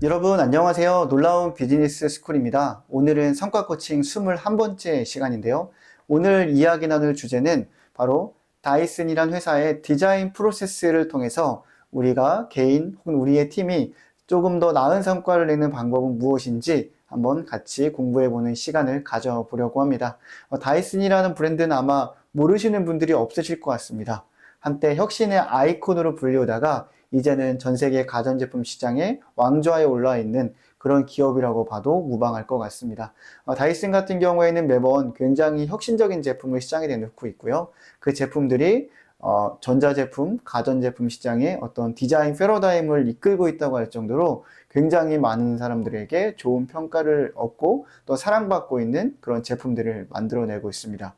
여러분 안녕하세요. 놀라운 비즈니스 스쿨입니다. 오늘은 성과 코칭 21번째 시간인데요. 오늘 이야기 나눌 주제는 바로 다이슨이란 회사의 디자인 프로세스를 통해서 우리가 개인 혹은 우리의 팀이 조금 더 나은 성과를 내는 방법은 무엇인지 한번 같이 공부해보는 시간을 가져보려고 합니다. 다이슨이라는 브랜드는 아마 모르시는 분들이 없으실 것 같습니다. 한때 혁신의 아이콘으로 불리우다가 이제는 전 세계 가전제품 시장에 왕좌에 올라 있는 그런 기업이라고 봐도 무방할 것 같습니다. 다이슨 같은 경우에는 매번 굉장히 혁신적인 제품을 시장에 내놓고 있고요. 그 제품들이 전자제품, 가전제품 시장의 어떤 디자인 패러다임을 이끌고 있다고 할 정도로 굉장히 많은 사람들에게 좋은 평가를 얻고 또 사랑받고 있는 그런 제품들을 만들어내고 있습니다.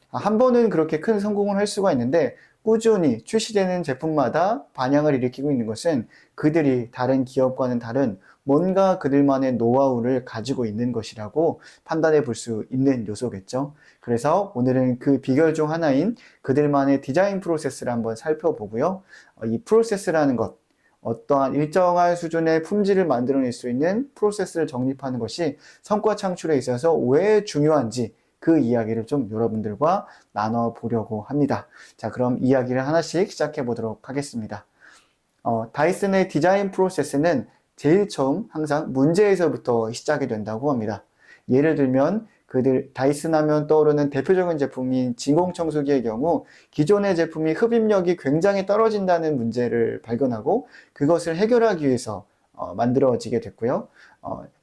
한 번은 그렇게 큰 성공을 할 수가 있는데 꾸준히 출시되는 제품마다 반향을 일으키고 있는 것은 그들이 다른 기업과는 다른 뭔가 그들만의 노하우를 가지고 있는 것이라고 판단해 볼 수 있는 요소겠죠. 그래서 오늘은 그 비결 중 하나인 그들만의 디자인 프로세스를 한번 살펴보고요. 이 프로세스라는 것, 어떠한 일정한 수준의 품질을 만들어낼 수 있는 프로세스를 정립하는 것이 성과 창출에 있어서 왜 중요한지 그 이야기를 좀 여러분들과 나눠보려고 합니다. 자, 그럼 이야기를 하나씩 시작해 보도록 하겠습니다. 다이슨의 디자인 프로세스는 제일 처음 항상 문제에서부터 시작이 된다고 합니다. 예를 들면 다이슨 하면 떠오르는 대표적인 제품인 진공청소기의 경우 기존의 제품이 흡입력이 굉장히 떨어진다는 문제를 발견하고 그것을 해결하기 위해서 만들어지게 됐고요.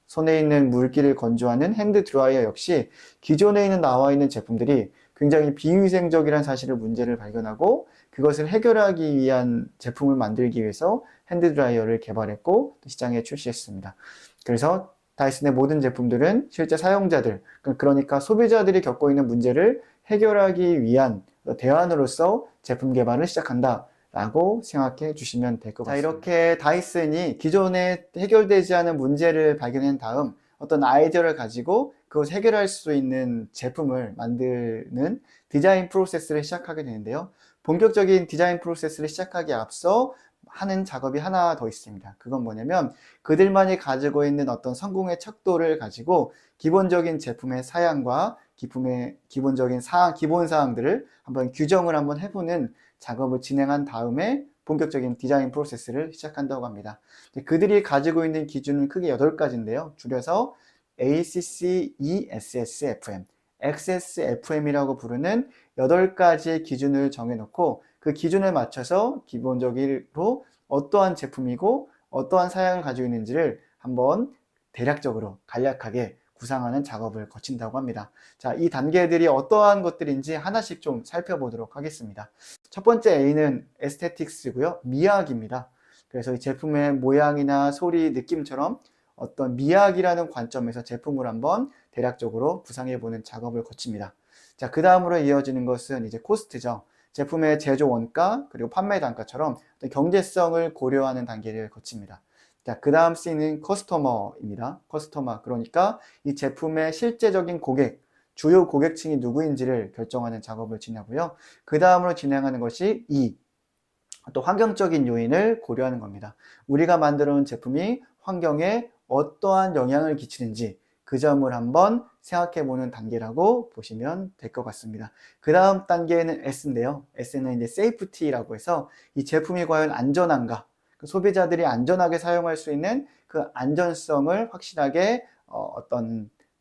손에 있는 물기를 건조하는 핸드 드라이어 역시 기존에 나와 있는 제품들이 굉장히 비위생적이라는 사실을 문제를 발견하고 그것을 해결하기 위한 제품을 만들기 위해서 핸드 드라이어를 개발했고 시장에 출시했습니다. 그래서 다이슨의 모든 제품들은 실제 사용자들, 그러니까 소비자들이 겪고 있는 문제를 해결하기 위한 대안으로서 제품 개발을 시작한다. 라고 생각해 주시면 될 것 같습니다. 자, 이렇게 다이슨이 기존에 해결되지 않은 문제를 발견한 다음 어떤 아이디어를 가지고 그것을 해결할 수 있는 제품을 만드는 디자인 프로세스를 시작하게 되는데요. 본격적인 디자인 프로세스를 시작하기에 앞서 하는 작업이 하나 더 있습니다. 그건 뭐냐면 그들만이 가지고 있는 어떤 성공의 척도를 가지고 기본적인 제품의 사양과 기본적인 기본 사항들을 한번 규정을 한번 해보는 작업을 진행한 다음에 본격적인 디자인 프로세스를 시작한다고 합니다. 그들이 가지고 있는 기준은 크게 8가지인데요. 줄여서 ACC, ESSFM, XSFM이라고 부르는 8가지의 기준을 정해놓고 그 기준에 맞춰서 기본적으로 어떠한 제품이고 어떠한 사양을 가지고 있는지를 한번 대략적으로 간략하게 구상하는 작업을 거친다고 합니다. 자, 이 단계들이 어떠한 것들인지 하나씩 좀 살펴보도록 하겠습니다. 첫 번째 A는 에스테틱스고요. 미학입니다. 그래서 이 제품의 모양이나 소리, 느낌처럼 어떤 미학이라는 관점에서 제품을 한번 대략적으로 구상해보는 작업을 거칩니다. 자, 그 다음으로 이어지는 것은 이제 코스트죠. 제품의 제조 원가, 그리고 판매 단가처럼 경제성을 고려하는 단계를 거칩니다. 자, 그 다음 C는 커스터머입니다. 커스터머, 그러니까 이 제품의 실제적인 고객, 주요 고객층이 누구인지를 결정하는 작업을 진행하고요. 그 다음으로 진행하는 것이 E, 또 환경적인 요인을 고려하는 겁니다. 우리가 만들어 놓은 제품이 환경에 어떠한 영향을 끼치는지 그 점을 한번 생각해 보는 단계라고 보시면 될 것 같습니다. 그 다음 단계는 S인데요. S는 이제 safety라고 해서 이 제품이 과연 안전한가, 소비자들이 안전하게 사용할 수 있는 그 안전성을 확실하게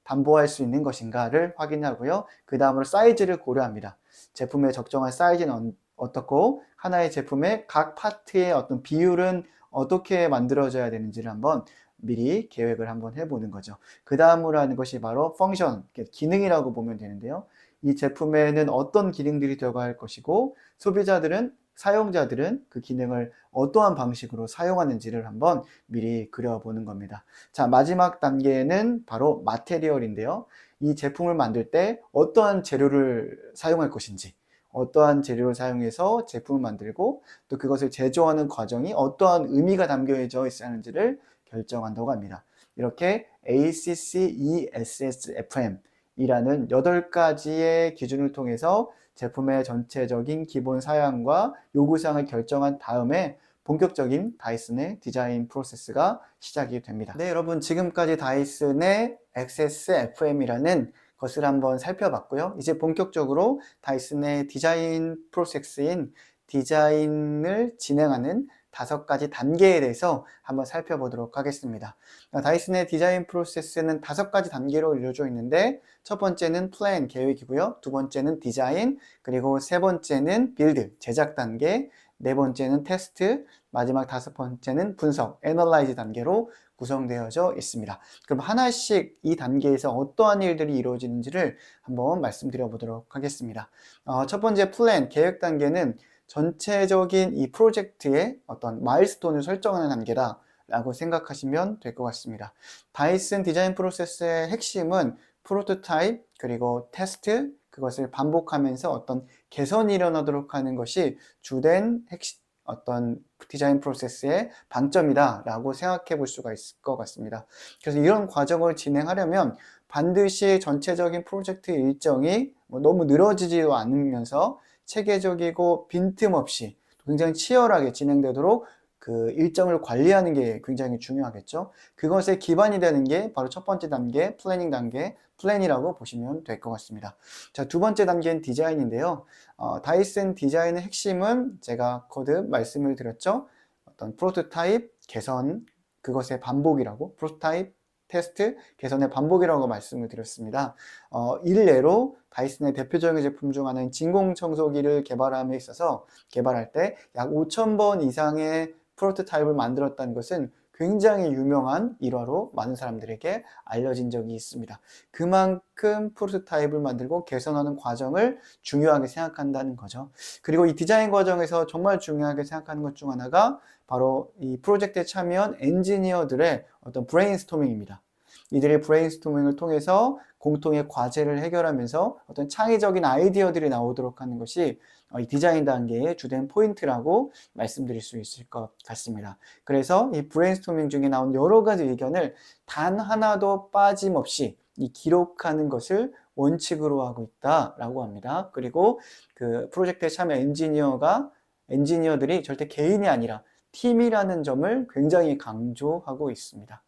담보할 수 있는 것인가를 확인하고요. 그 다음으로 사이즈를 고려합니다. 제품의 적정한 사이즈는 어떻고 하나의 제품의 각 파트의 어떤 비율은 어떻게 만들어져야 되는지를 한번 미리 계획을 한번 해보는 거죠. 그 다음으로 하는 것이 바로 펑션, 기능이라고 보면 되는데요. 이 제품에는 어떤 기능들이 들어갈 것이고 사용자들은 그 기능을 어떠한 방식으로 사용하는지를 한번 미리 그려보는 겁니다. 자, 마지막 단계는 바로 마테리얼인데요. 이 제품을 만들 때 어떠한 재료를 사용할 것인지, 어떠한 재료를 사용해서 제품을 만들고 또 그것을 제조하는 과정이 어떠한 의미가 담겨져 있었는지를 결정한다고 합니다. 이렇게 ACC, ESSFM 이라는 8가지의 기준을 통해서 제품의 전체적인 기본 사양과 요구사항을 결정한 다음에 본격적인 다이슨의 디자인 프로세스가 시작이 됩니다. 네, 여러분 지금까지 다이슨의 XSFM이라는 것을 한번 살펴봤고요. 이제 본격적으로 다이슨의 디자인 프로세스인 디자인을 진행하는 5가지 단계에 대해서 한번 살펴보도록 하겠습니다. 다이슨의 디자인 프로세스는 5가지 단계로 이루어져 있는데 첫 번째는 플랜, 계획이고요. 두 번째는 디자인, 그리고 세 번째는 빌드, 제작 단계, 네 번째는 테스트, 마지막 5번째는 분석, 애널라이즈 단계로 구성되어져 있습니다. 그럼 하나씩 이 단계에서 어떠한 일들이 이루어지는지를 한번 말씀드려 보도록 하겠습니다. 첫 번째 플랜, 계획 단계는 전체적인 이 프로젝트의 어떤 마일스톤을 설정하는 단계다 라고 생각하시면 될 것 같습니다. 다이슨 디자인 프로세스의 핵심은 프로토타입 그리고 테스트, 그것을 반복하면서 어떤 개선이 일어나도록 하는 것이 주된 어떤 디자인 프로세스의 방점이다 라고 생각해 볼 수가 있을 것 같습니다. 그래서 이런 과정을 진행하려면 반드시 전체적인 프로젝트 일정이 너무 늘어지지도 않으면서 체계적이고 빈틈없이 굉장히 치열하게 진행되도록 그 일정을 관리하는 게 굉장히 중요하겠죠. 그것에 기반이 되는 게 바로 첫 번째 단계, 플래닝 단계, 플랜이라고 보시면 될 것 같습니다. 자, 두 번째 단계는 디자인인데요. 다이슨 디자인의 핵심은 제가 거듭 말씀을 드렸죠. 어떤 프로토타입, 개선, 그것의 반복이라고, 프로토타입, 테스트, 개선의 반복이라고 말씀을 드렸습니다. 일례로 다이슨의 대표적인 제품 중 하나인 진공청소기를 개발함에 있어서 개발할 때 약 5,000번 이상의 프로토타입을 만들었다는 것은 굉장히 유명한 일화로 많은 사람들에게 알려진 적이 있습니다. 그만큼 프로토타입을 만들고 개선하는 과정을 중요하게 생각한다는 거죠. 그리고 이 디자인 과정에서 정말 중요하게 생각하는 것 중 하나가 바로 이 프로젝트에 참여한 엔지니어들의 어떤 브레인스토밍입니다. 이들의 브레인스토밍을 통해서 공통의 과제를 해결하면서 어떤 창의적인 아이디어들이 나오도록 하는 것이 이 디자인 단계의 주된 포인트라고 말씀드릴 수 있을 것 같습니다. 그래서 이 브레인스토밍 중에 나온 여러 가지 의견을 단 하나도 빠짐없이 이 기록하는 것을 원칙으로 하고 있다라고 합니다. 그리고 그 프로젝트에 참여 엔지니어들이 절대 개인이 아니라 팀이라는 점을 굉장히 강조하고 있습니다.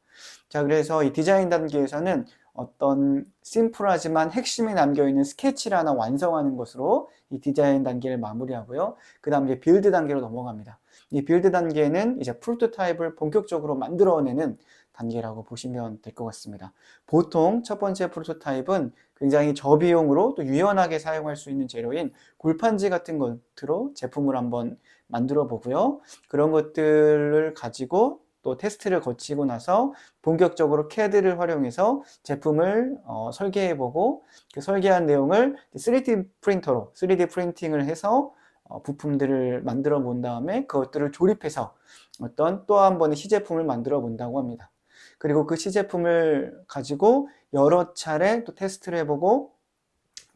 자, 그래서 이 디자인 단계에서는 어떤 심플하지만 핵심이 남겨있는 스케치를 하나 완성하는 것으로 이 디자인 단계를 마무리하고요. 그 다음 이제 빌드 단계로 넘어갑니다. 이 빌드 단계는 이제 프로토타입을 본격적으로 만들어내는 단계라고 보시면 될 것 같습니다. 보통 첫 번째 프로토타입은 굉장히 저비용으로 또 유연하게 사용할 수 있는 재료인 골판지 같은 것으로 제품을 한번 만들어 보고요. 그런 것들을 가지고 또 테스트를 거치고 나서 본격적으로 CAD를 활용해서 제품을 설계해보고 그 설계한 내용을 3D 프린터로 3D 프린팅을 해서 부품들을 만들어 본 다음에 그것들을 조립해서 어떤 또 한 번의 시제품을 만들어 본다고 합니다. 그리고 그 시제품을 가지고 여러 차례 또 테스트를 해보고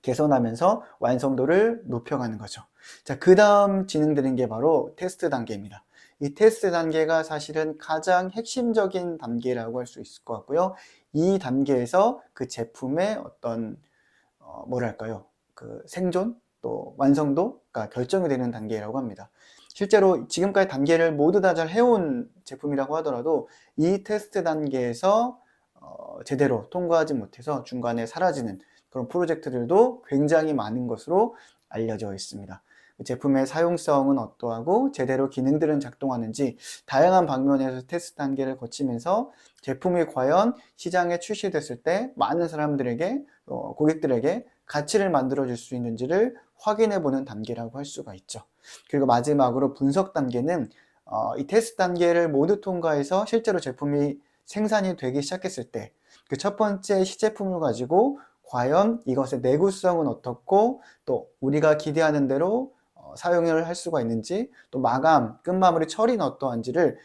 개선하면서 완성도를 높여가는 거죠. 자, 그 다음 진행되는 게 바로 테스트 단계입니다. 이 테스트 단계가 사실은 가장 핵심적인 단계라고 할 수 있을 것 같고요. 이 단계에서 그 제품의 어떤 뭐랄까요, 그 생존 또 완성도가 결정이 되는 단계라고 합니다. 실제로 지금까지 단계를 모두 다 잘 해온 제품이라고 하더라도 이 테스트 단계에서 제대로 통과하지 못해서 중간에 사라지는 그런 프로젝트들도 굉장히 많은 것으로 알려져 있습니다. 제품의 사용성은 어떠하고 제대로 기능들은 작동하는지 다양한 방면에서 테스트 단계를 거치면서 제품이 과연 시장에 출시됐을 때 많은 사람들에게 고객들에게 가치를 만들어 줄 수 있는지를 확인해 보는 단계라고 할 수가 있죠. 그리고 마지막으로 분석 단계는 이 테스트 단계를 모두 통과해서 실제로 제품이 생산이 되기 시작했을 때 그 첫 번째 시제품을 가지고 과연 이것의 내구성은 어떻고 또 우리가 기대하는 대로 사용을 할 수가 있는지 또 마감, 끝마무리 처리는 어떠한지를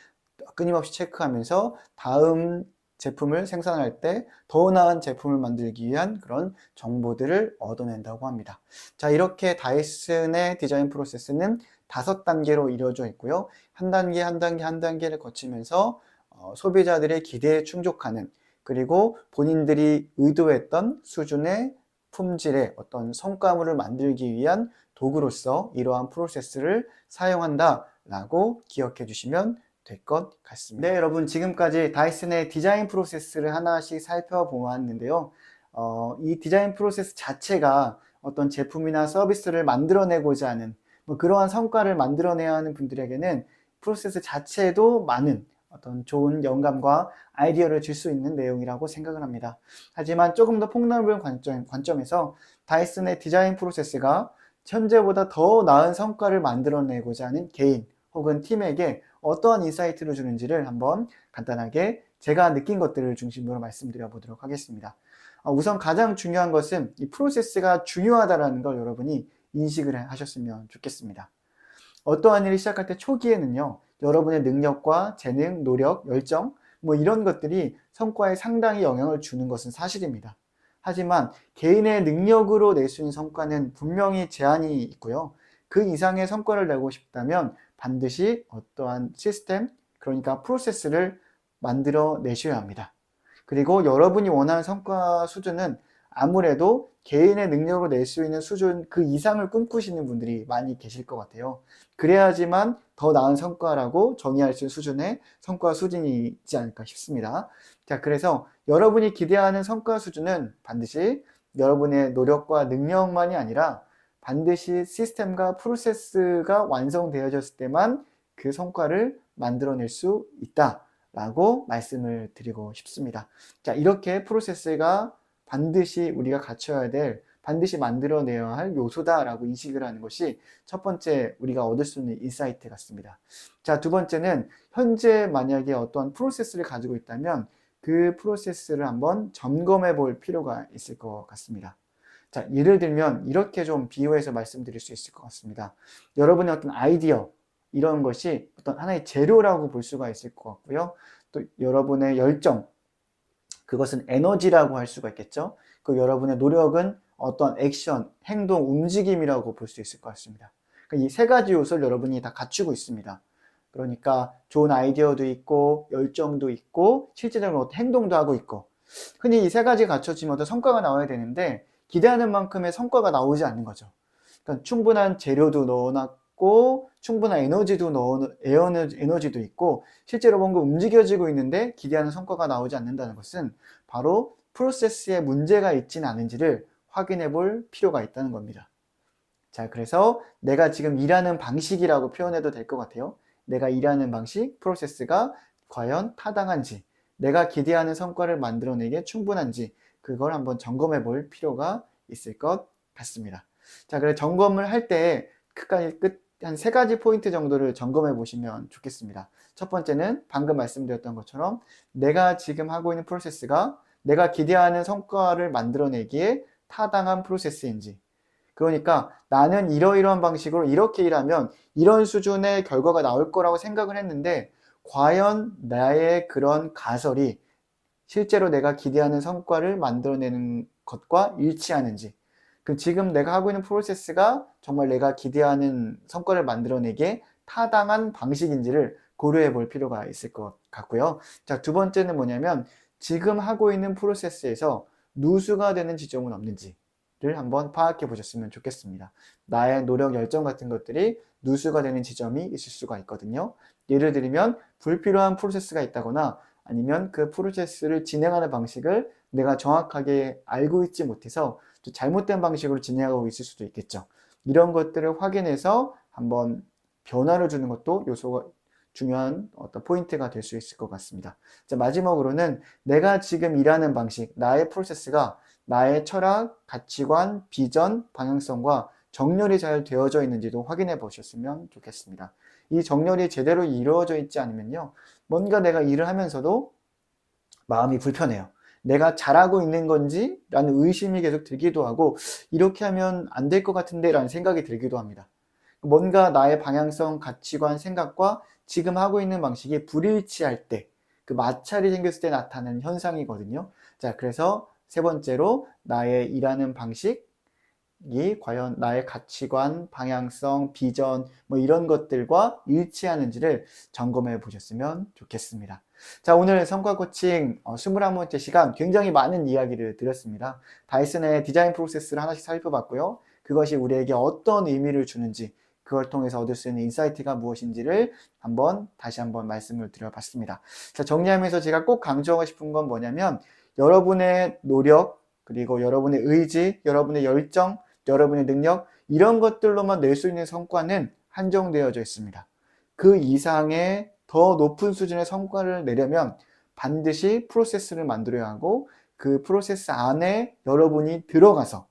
끊임없이 체크하면서 다음 제품을 생산할 때 더 나은 제품을 만들기 위한 그런 정보들을 얻어낸다고 합니다. 자, 이렇게 다이슨의 디자인 프로세스는 5단계로 이루어져 있고요. 한 단계 한 단계 한 단계를 거치면서 소비자들의 기대에 충족하는 그리고 본인들이 의도했던 수준의 품질의 어떤 성과물을 만들기 위한 도구로서 이러한 프로세스를 사용한다라고 기억해 주시면 될 것 같습니다. 네, 여러분 지금까지 다이슨의 디자인 프로세스를 하나씩 살펴보았는데요. 이 디자인 프로세스 자체가 어떤 제품이나 서비스를 만들어내고자 하는 그러한 성과를 만들어내야 하는 분들에게는 프로세스 자체도 많은 어떤 좋은 영감과 아이디어를 줄 수 있는 내용이라고 생각을 합니다. 하지만 조금 더 폭넓은 관점에서 다이슨의 디자인 프로세스가 현재보다 더 나은 성과를 만들어내고자 하는 개인 혹은 팀에게 어떠한 인사이트를 주는지를 한번 간단하게 제가 느낀 것들을 중심으로 말씀드려 보도록 하겠습니다. 우선 가장 중요한 것은 이 프로세스가 중요하다는 걸 여러분이 인식을 하셨으면 좋겠습니다. 어떠한 일을 시작할 때 초기에는요, 여러분의 능력과 재능, 노력, 열정, 이런 것들이 성과에 상당히 영향을 주는 것은 사실입니다. 하지만 개인의 능력으로 낼 수 있는 성과는 분명히 제한이 있고요. 그 이상의 성과를 내고 싶다면 반드시 어떠한 시스템, 그러니까 프로세스를 만들어 내셔야 합니다. 그리고 여러분이 원하는 성과 수준은 아무래도 개인의 능력으로 낼 수 있는 수준 그 이상을 꿈꾸시는 분들이 많이 계실 것 같아요. 그래야지만 더 나은 성과라고 정의할 수 있는 수준의 성과 수준이 있지 않을까 싶습니다. 자, 그래서 여러분이 기대하는 성과 수준은 반드시 여러분의 노력과 능력만이 아니라 반드시 시스템과 프로세스가 완성되어졌을 때만 그 성과를 만들어낼 수 있다라고 말씀을 드리고 싶습니다. 자, 이렇게 프로세스가 반드시 우리가 갖춰야 될, 반드시 만들어내야 할 요소다라고 인식을 하는 것이 첫 번째 우리가 얻을 수 있는 인사이트 같습니다. 자, 두 번째는 현재 만약에 어떠한 프로세스를 가지고 있다면 그 프로세스를 한번 점검해 볼 필요가 있을 것 같습니다. 자, 예를 들면 이렇게 좀 비유해서 말씀드릴 수 있을 것 같습니다. 여러분의 어떤 아이디어, 이런 것이 어떤 하나의 재료라고 볼 수가 있을 것 같고요. 또 여러분의 열정, 그것은 에너지라고 할 수가 있겠죠. 그 여러분의 노력은 어떤 액션, 행동, 움직임이라고 볼 수 있을 것 같습니다. 이 세 가지 요소를 여러분이 다 갖추고 있습니다. 그러니까 좋은 아이디어도 있고 열정도 있고 실제적으로 어떤 행동도 하고 있고, 흔히 이 세 가지가 갖춰지면 어떤 성과가 나와야 되는데 기대하는 만큼의 성과가 나오지 않는 거죠. 그러니까 충분한 재료도 넣어놨고 충분한 에너지도 있고 실제로 뭔가 움직여지고 있는데 기대하는 성과가 나오지 않는다는 것은 바로 프로세스에 문제가 있지는 않은지를 확인해 볼 필요가 있다는 겁니다. 자, 그래서 내가 지금 일하는 방식이라고 표현해도 될 것 같아요. 내가 일하는 방식, 프로세스가 과연 타당한지, 내가 기대하는 성과를 만들어내기에 충분한지, 그걸 한번 점검해 볼 필요가 있을 것 같습니다. 자, 그래 점검을 할 때 한 세 가지 포인트 정도를 점검해 보시면 좋겠습니다. 첫 번째는 방금 말씀드렸던 것처럼 내가 지금 하고 있는 프로세스가 내가 기대하는 성과를 만들어내기에 타당한 프로세스인지, 그러니까 나는 이러이러한 방식으로 이렇게 일하면 이런 수준의 결과가 나올 거라고 생각을 했는데 과연 나의 그런 가설이 실제로 내가 기대하는 성과를 만들어내는 것과 일치하는지, 그 지금 내가 하고 있는 프로세스가 정말 내가 기대하는 성과를 만들어내기에 타당한 방식인지를 고려해 볼 필요가 있을 것 같고요. 자, 두 번째는 뭐냐면 지금 하고 있는 프로세스에서 누수가 되는 지점은 없는지를 한번 파악해 보셨으면 좋겠습니다. 나의 노력, 열정 같은 것들이 누수가 되는 지점이 있을 수가 있거든요. 예를 들면 불필요한 프로세스가 있다거나 아니면 그 프로세스를 진행하는 방식을 내가 정확하게 알고 있지 못해서 또 잘못된 방식으로 진행하고 있을 수도 있겠죠. 이런 것들을 확인해서 한번 변화를 주는 것도 요소가 중요한 어떤 포인트가 될 수 있을 것 같습니다. 자, 마지막으로는 내가 지금 일하는 방식, 나의 프로세스가 나의 철학, 가치관, 비전, 방향성과 정렬이 잘 되어져 있는지도 확인해 보셨으면 좋겠습니다. 이 정렬이 제대로 이루어져 있지 않으면요, 뭔가 내가 일을 하면서도 마음이 불편해요. 내가 잘하고 있는 건지? 라는 의심이 계속 들기도 하고 이렇게 하면 안 될 것 같은데 라는 생각이 들기도 합니다. 뭔가 나의 방향성, 가치관, 생각과 지금 하고 있는 방식이 불일치할 때, 그 마찰이 생겼을 때 나타나는 현상이거든요. 자, 그래서 세 번째로 나의 일하는 방식, 과연 나의 가치관, 방향성, 비전 뭐 이런 것들과 일치하는지를 점검해 보셨으면 좋겠습니다. 자, 오늘 성과 코칭 21번째 시간 굉장히 많은 이야기를 드렸습니다. 다이슨의 디자인 프로세스를 하나씩 살펴봤고요. 그것이 우리에게 어떤 의미를 주는지, 그걸 통해서 얻을 수 있는 인사이트가 무엇인지를 다시 한번 말씀을 드려봤습니다. 자, 정리하면서 제가 꼭 강조하고 싶은 건 뭐냐면, 여러분의 노력, 그리고 여러분의 의지, 여러분의 열정, 여러분의 능력, 이런 것들로만 낼 수 있는 성과는 한정되어져 있습니다. 그 이상의 더 높은 수준의 성과를 내려면 반드시 프로세스를 만들어야 하고, 그 프로세스 안에 여러분이 들어가서,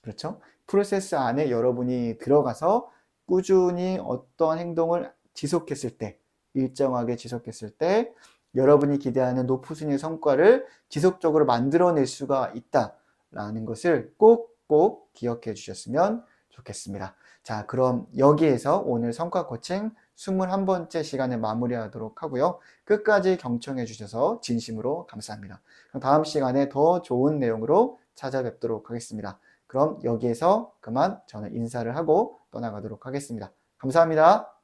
그렇죠? 프로세스 안에 여러분이 들어가서 꾸준히 어떤 행동을 지속했을 때, 일정하게 지속했을 때 여러분이 기대하는 높은 수준의 성과를 지속적으로 만들어낼 수가 있다라는 것을 꼭꼭 기억해 주셨으면 좋겠습니다. 자, 그럼 여기에서 오늘 성과 코칭 21번째 시간을 마무리하도록 하고요. 끝까지 경청해 주셔서 진심으로 감사합니다. 그럼 다음 시간에 더 좋은 내용으로 찾아뵙도록 하겠습니다. 그럼 여기에서 그만 저는 인사를 하고 떠나가도록 하겠습니다. 감사합니다.